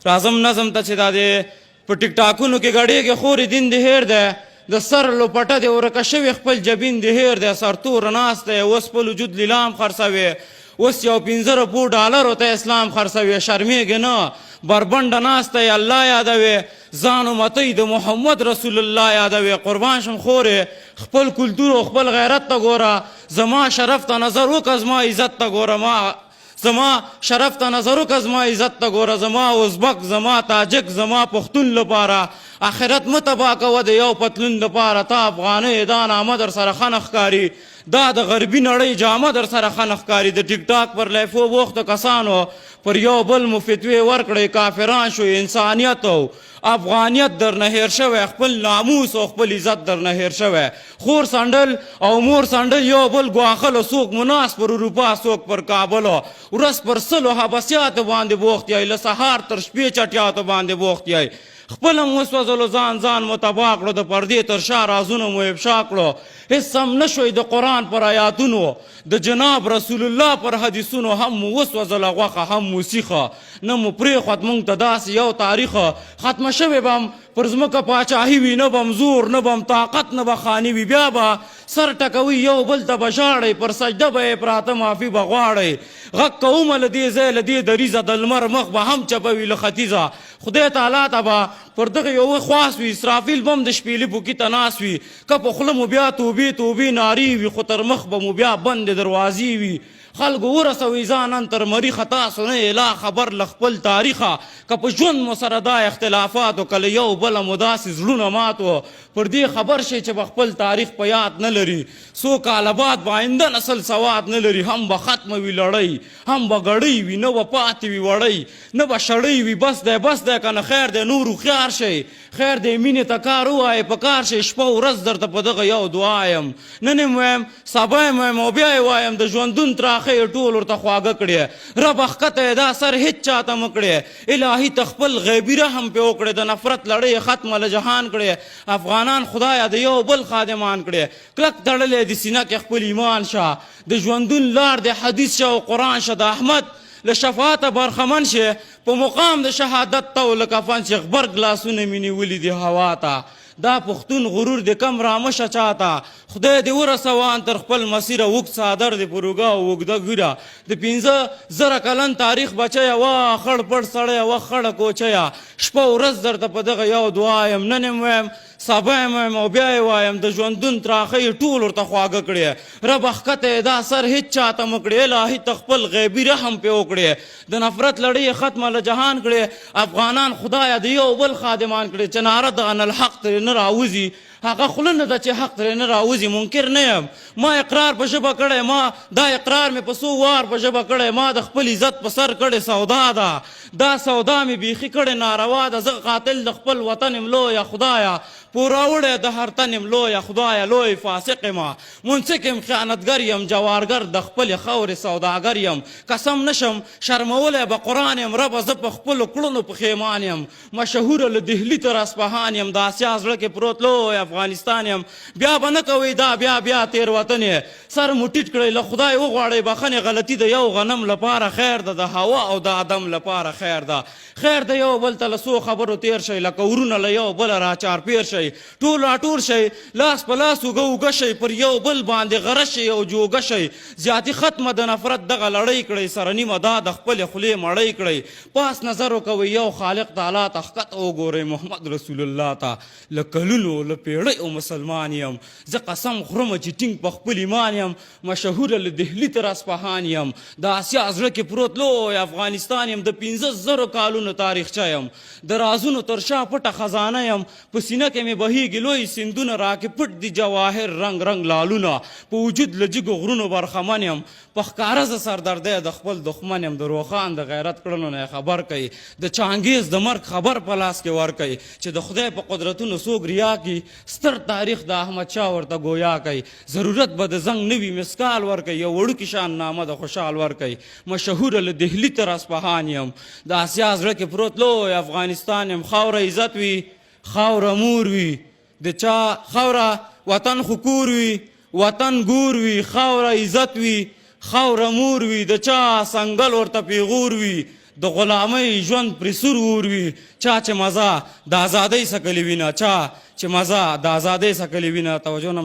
راځم نظم ته چې دا دی په ټیک ټاکونو کې غړېږي خورې دین دې هېر دی د سر لوپټه دې ورکه شوې خپل جبین دې هېر دی سرتوره ناست دی اوس خپل وجود لیلام خرڅوي اوس یو 15 ډالرو ته اسلام خرڅوي شرمېږي نه بربنډه ناسته یې الله یادوي ځان امتی د محمد رسول الله یادوي قربان شم خورې خپل کلتور او خپل غیرت ته ګوره زما شرف ته نظر وکړه زما عزت ته ګوره زما شرف ته نظر وکړه زما عزت ته ګوره زما ازبک زما تاجک زما پښتون لپاره آخرت مه تباه کوه د یو پتلون لپاره تا افغانۍ دا نامه در سره ښه نه ښکاري دا د غربي نړۍ جامه در سره ښه نه ښکاري د ټیک ټاک پر لایفو بوختو کسانو پر یو بل مو فتوې ورکړئ کافران شو انسانیت او افغانیت در نه هیر شوی خپل ناموس او خپل عزت در نه هیر شوی خور سنډل او مور سنډل یو بل ګواښلو څوک مناس پر اروپا څوک پر کابلو ورځ پر سلو حبسیاتو باندې بوخت یی له سهار تر شپې چټیاتو باندې بوخت یی خپل هم وسوځلو ځان مو تباه کړو د پردې تر شا رازونه مو افشا کړو هېڅ هم نه شوی د قرآن پر آیاتونو د جناب رسول الله پر حدیثونو هم مو وسوځله غوښه هم مو سیخه نه مو پرېښود موږ ته داسې یو تاریخه ختمه شوې به هم پر ځمکه پاچاهي وي نه به هم زور نه به هم طاقت نه به خاني وي بیا به سر ټکوي یو بل ته به ژاړئ پر سجده به یې پراته معافي به غواړئ غږ کومه له دې ځای له دې دریځه د لمر مخ به هم چپوي له ختیځه خدای تعالی ته به پر دغه یوه خواست وي اسرافیل به هم د شپېلي پوکي ته ناست وي که په خوله مو بیا توبې نارې وي خو تر مخ به مو بیا بندې دروازې وي خلکو ورسوئ ځانن تر مریخه تاسو نه اله خبر له خپل تاریخه که په ژوند مو سره دا اختلافاتو که له یو بله مو داسې زړونه مات و پر دې خبر شئ چې به خپل تاریخ په یاد نه لري څو کاله بعد به آینده نسل سواد نه لري هم به ختمه وي لړۍ هم به ګړۍ وي نه به پاتې وي وړۍ نه به شړۍ وي بس دی که نه خیر دی نور هوښیار شئ خیر دی مینې ته کار ووایې په کار شئ شپه ورځ درته په دغه یو دعا یم نن یې وایم سبا یې وایم او بیا یې وایم د ژوندون تراخې ټول ورته خواږه کړې رب ښکته یې دا سر هېڅ چاته مه کړې الهي ته خپل غیبي رحم پې وکړې د نفرت لړۍ ختمه له جهان کړې افغانان خدایه د یو بل خادمان کړې کلک تړلی د سینه کې خپل ایمان شه د ژوندون لار د حدیث شه او قرآن شه د احمد له شفاعته برخمن شه په مقام د شهادت ته او له کفن چې غبرګ لاسونه مې نیولي دي هوا ته دا پښتون غرور د کم رامشه چاته خدای دې ورسوان تر خپل مسیره اوږد څادر د پروګه او اوږده ږیره د 15,000 کلن تاریخ بچیه وا خړ پړ سړی وا خړه کوچیه شپه ورځ درته په دغه یو دعا یم نن یم وایم سبا یم وایم او بیا یې وایم د ژوندون تراخۍ ټول ورته خواږه کړې رب ښکته یې دا سر هېڅ چاته مه کړې الهي ته خپل غیبي رحم پې وکړې د نفرت لړۍ ختمه له جهان کړې افغانان خدایه د یو بل خادمان کړې چې ناره د ان الحق ترې نه راوځي هغه خوله نه ده چې حق ترې نه راوځي منکر نه یم ما اقرار په ژبه کړی ما دا اقرار مې په څو وار په ژبه کړی ما د خپل عزت په سر کړې سودا ده دا سودا مې بیخي کړې ناروا ده زه قاتل د خپل وطن یم لویه خدایه پوراوړی د هر تن یم لویه خدایه لوی فاسق یم منسک یم خیانتګر یم جوارګر د خپلې خاورې سوداګر یم قسم نشم شرمولی به قرآن یم ربه زه په خپلو کړنو پښیمان یم مشهوره له دهلي تر اصفهان یم د اسیا زړه کې پروت لوی افغانستان یم بیا به نه کوئ دا بیا تېروتن یې سر مو ټیټ کړئ له خدای وغواړئ بخښنې غلطي د یو غنم لپاره خیر ده د هوا او د ادم لپاره خیر ده خیر د یو بل ته له څو خبرو تیر شئ لکه ورونه له یو بله راچارپیر شئ ټول راټول شئ لاس په لاس اوږه شئ پر یو بل باندې غره شئ او جوګه شئ زیاتي ختمه د نفرت دغه لړۍ کړئ سره نیمه دا د خپلې خولې مړۍ کړئ پاس نظر وکوئ یو خالق تعالی ته ښکته وګورئ محمد رسول الله ته له کلونو له پیړۍ او مسلمان یم زه قسم خورم چې ټینګ په خپل ایمان یم مشهوره له دهلي تر اصفهان یم د اسیا زړه کې پروت لوی افغانستان یم د 15,000 کالونو تاریخچه یم د رازونو تر شا پټه خزانه یم په سینه کې مې بهیږي لوی سیندونه راکې پټ دي جواهر رنگ لالونه په وجود له جګو غرونو برخمن یم په ښکاره زه سردردی د خپل دښمن یم د روښان د غیرت کړنو نه خبر کوي د چانګیز د مرګ خبر په لاس کې ورکوي چې د خدای په قدرتونو څوک ریا کي ستر تاریخ د احمدشاه ورته ګویا کوي ضرورت به د زنګ نوي مسکال ورکوي یو وړوکي شان نامه د خوشحال ورکوي مشهوره له دهلي تر اصفهان یم د اسیا زړه کې پروت لوی افغانستان یم خاوره عزت وي خاوره مور وي د چا خاوره وطن خو کور وي وطن ګور وي خاوره عزت وي خاوره مور وي د چا سنګل ورته پیغور وي د غلامۍ ژوند پرې سور اور وي، چا چې مزه د ازادۍ څکلې وینه، چا چې مزه د ازادۍ څکلې وینه. توجه نه